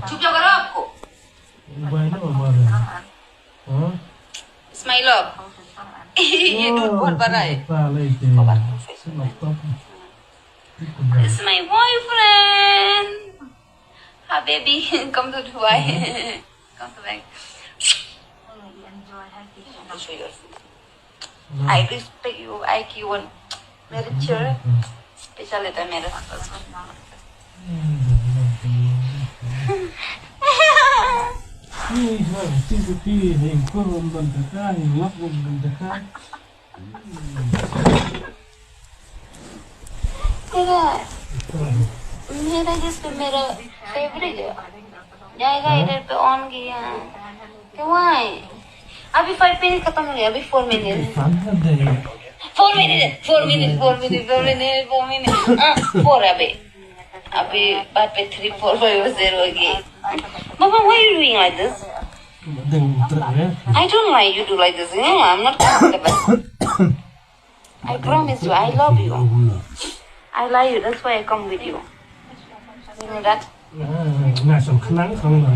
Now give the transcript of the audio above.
Chụp cho cái đó cô. Smile up. Itu buat barai. This is my boyfriend. Hi baby, come to Dubai. Come to back. I'll show you. I respect you, IQ one. Very chill. Special letter, मेरा. मेरा जिस पे मेरा favourite है जाएगा इधर पे on किया क्यों आए अभी 5 मिनट खत्म हो गया अभी 4 मिनट 4 अभी बात पे 3 4 5 0 हो गई Mama why are you doing like this I don't like you do like this no I'm not comfortable I promise you I love you I like you that's why I come with you you know that งานสำคัญของเรา